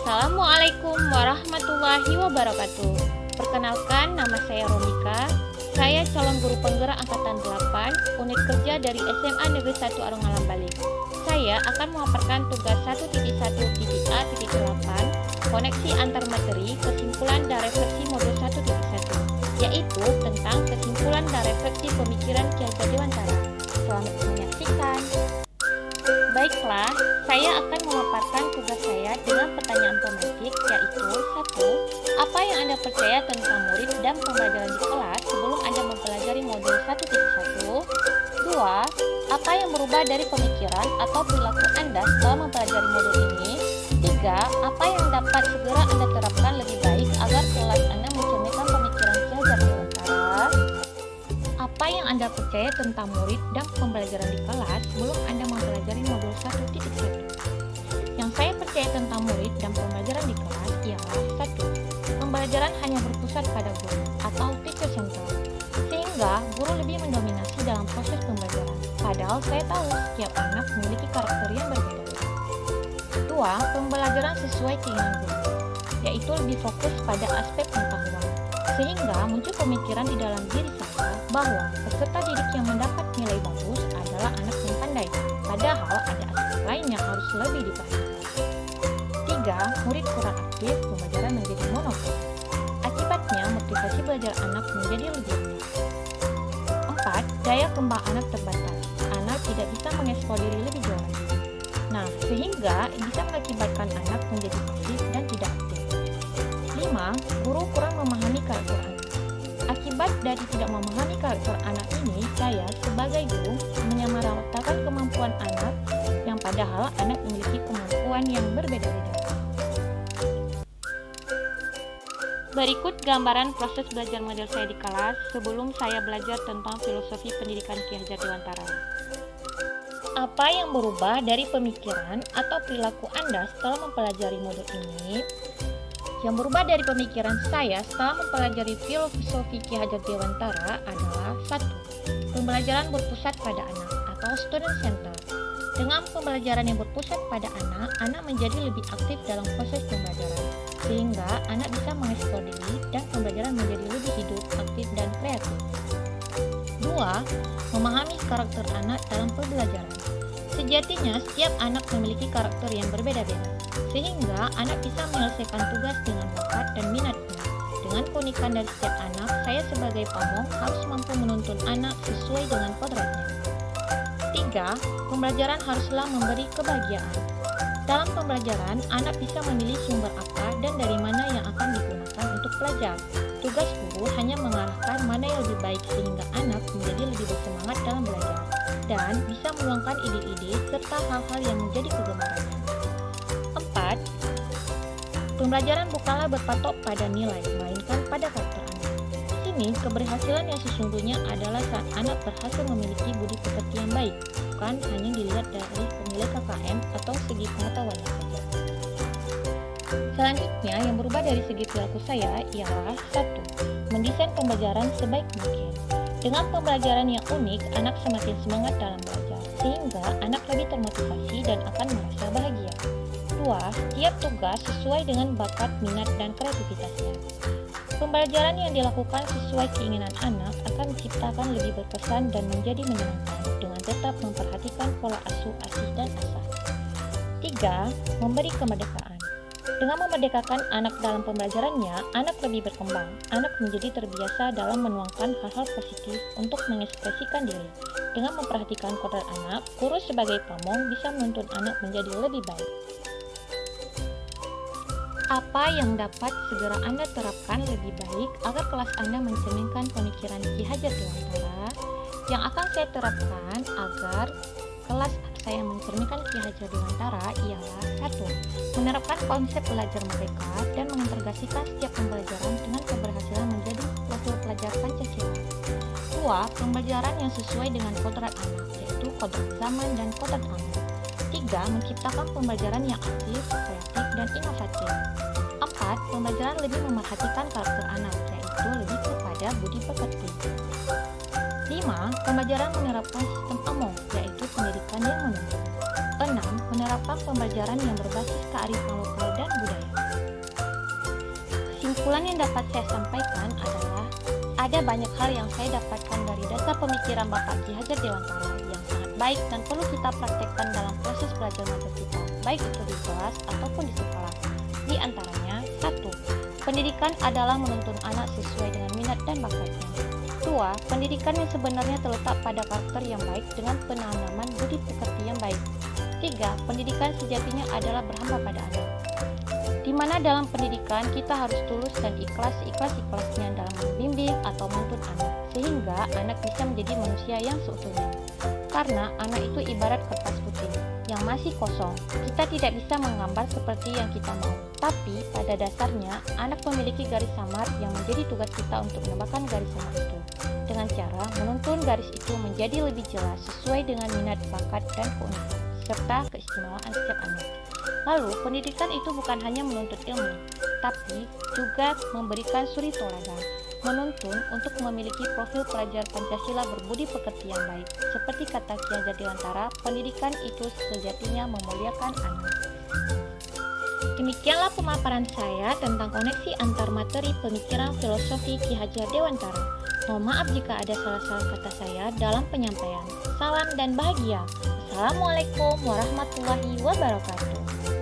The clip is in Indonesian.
Assalamualaikum warahmatullahi wabarakatuh. Perkenalkan, nama saya Romika. Saya calon guru penggerak angkatan 8, unit kerja dari SMA Negeri 1 Arung Alam Bali. Saya akan memaparkan tugas 1.1.A.8, koneksi antar materi, kesimpulan dan refleksi modul 1.1, yaitu tentang kesimpulan dan refleksi pemikiran Ki Hajar Dewantara. Selamat menyaksikan. Baiklah, saya akan memaparkan tugas saya dengan pertanyaan pematik, yaitu 1. Apa yang Anda percaya tentang murid dan pembelajaran di kelas sebelum Anda mempelajari modul 1.1? 2. Apa yang berubah dari pemikiran atau perilaku Anda setelah mempelajari modul ini? 3. Apa yang dapat segera Anda terapkan lebih baik agar kelas Anda mencerminkan pemikiran Ki Hajar Dewantara? Apa yang Anda percaya tentang murid dan pembelajaran di kelas sebelum Anda mempelajari modul 1.1? Yang saya percaya tentang murid dan pembelajaran di kelas ialah 1. Pembelajaran hanya berpusat pada guru atau teacher center, sehingga guru lebih mendominasi dalam proses pembelajaran. Padahal saya tahu setiap anak memiliki karakter yang berbeda-beda. 2. Pembelajaran sesuai keinginan guru, yaitu lebih fokus pada aspek pengetahuan, sehingga muncul pemikiran di dalam diri saya bahwa peserta didik yang mendapat nilai bagus adalah anak yang pandai, padahal ada aspek lain yang harus lebih diperhatikan. 3. Murid kurang aktif, pembelajaran menjadi monoton. Akibatnya, motivasi belajar anak menjadi lebih rendah. 4. Daya kembang anak terbatas. Anak tidak bisa mengeksplor diri lebih jauh lagi. Nah, sehingga bisa mengakibatkan anak menjadi pasif dan tidak aktif. 5. Guru kurang memahami karakter anak. Akibat dari tidak memahami karakter anak ini, saya sebagai guru menyamaratakan kemampuan anak yang padahal anak memiliki kemampuan yang berbeda-beda. Berikut gambaran proses belajar model saya di kelas sebelum saya belajar tentang filosofi pendidikan Ki Hajar Dewantara. Apa yang berubah dari pemikiran atau perilaku Anda setelah mempelajari modul ini? Yang berubah dari pemikiran saya setelah mempelajari filosofi Ki Hajar Dewantara adalah 1. Pembelajaran berpusat pada anak atau student center. Dengan pembelajaran yang berpusat pada anak menjadi lebih aktif dalam proses pembelajaran, sehingga anak bisa mengeksplor diri dan pembelajaran menjadi lebih hidup, aktif, dan kreatif. 2. Memahami karakter anak dalam pembelajaran. Sejatinya, setiap anak memiliki karakter yang berbeda-beda, sehingga anak bisa menyelesaikan tugas dengan bakat dan minatnya. Dengan keunikan dari setiap anak, saya sebagai pamong harus mampu menuntun anak sesuai dengan kodratnya. 3. Pembelajaran haruslah memberi kebahagiaan. Dalam pembelajaran, anak bisa memilih sumber apa dan dari mana yang akan digunakan untuk belajar. Tugas guru hanya mengarahkan mana yang lebih baik sehingga anak menjadi lebih bersemangat dalam belajar dan bisa meluangkan ide-ide serta hal-hal yang menjadi kegemarannya. 4. Pembelajaran bukanlah berpatok pada nilai, melainkan pada karakter anak. Di sini, keberhasilan yang sesungguhnya adalah saat anak berhasil memiliki budi pekerti yang baik, bukan hanya dilihat dari nilai KKM atau segi pengetahuannya saja. Selanjutnya, yang berubah dari segi perilaku saya ialah 1. Mendesain pembelajaran sebaik mungkin. Dengan pembelajaran yang unik, anak semakin semangat dalam belajar, sehingga anak lebih termotivasi dan akan merasa bahagia. 2. Setiap tugas sesuai dengan bakat, minat, dan kreativitasnya. Pembelajaran yang dilakukan sesuai keinginan anak akan menciptakan lebih berkesan dan menjadi menyenangkan dengan tetap memperhatikan pola asuh, asih, dan asah. 3. Memberi kemerdekaan. Dengan memerdekakan anak dalam pembelajarannya, anak lebih berkembang. Anak menjadi terbiasa dalam menuangkan hal-hal positif untuk mengekspresikan diri. Dengan memperhatikan kodrat anak, guru sebagai pamong bisa menuntun anak menjadi lebih baik. Apa yang dapat segera Anda terapkan lebih baik agar kelas Anda mencerminkan pemikiran Ki Hajar Dewantara? Yang akan saya terapkan agar kelas saya mencerminkan Ki Hajar Dewantara ialah 1. Menerapkan konsep belajar merdeka dan mengintegrasikan setiap pembelajaran dengan keberhasilan menjadi profil pelajar Pancasila. 2. Pembelajaran yang sesuai dengan kodrat anak, yaitu kodrat zaman dan kodrat anak. 3. Menciptakan pembelajaran yang aktif, kreatif, dan inovatif. 4. Pembelajaran lebih memerhatikan karakter anak, yaitu lebih kepada budi pekerti. 5. Pembelajaran menerapkan sistem AMO, yaitu pendidikan yang menuntun. 6. Menerapkan pembelajaran yang berbasis kearifan lokal dan budaya. Kesimpulan yang dapat saya sampaikan adalah ada banyak hal yang saya dapatkan dari dasar pemikiran Bapak Ki Hajar Dewantara yang sangat baik dan perlu kita praktekkan dalam proses belajar mengajar kita, baik itu di kelas ataupun di sekolah. Di antaranya, 1. Pendidikan adalah menuntun anak sesuai dengan minat dan bakatnya. 2. Pendidikan yang sebenarnya terletak pada karakter yang baik dengan penanaman budi pekerti yang baik. 3. Pendidikan sejatinya adalah berhamba pada anak, di mana dalam pendidikan kita harus tulus dan ikhlas-ikhlasnya dalam membimbing atau menuntun anak, sehingga anak bisa menjadi manusia yang seutuhnya. Karena anak itu ibarat kertas putih yang masih kosong, kita tidak bisa menggambar seperti yang kita mau. Tapi pada dasarnya, anak memiliki garis samar yang menjadi tugas kita untuk menambahkan garis samar itu, dengan cara menuntun garis itu menjadi lebih jelas sesuai dengan minat, bakat, dan keunikan, serta keistimewaan setiap anak. Lalu, pendidikan itu bukan hanya menuntut ilmu, tapi juga memberikan suri tauladan, menuntun untuk memiliki profil pelajar Pancasila berbudi pekerti yang baik. Seperti kata Ki Hajar Dewantara, pendidikan itu sejatinya memuliakan anak. Demikianlah pemaparan saya tentang koneksi antar materi pemikiran filosofi Ki Hajar Dewantara. Mohon maaf jika ada salah-salah kata saya dalam penyampaian. Salam dan bahagia. Assalamualaikum warahmatullahi wabarakatuh.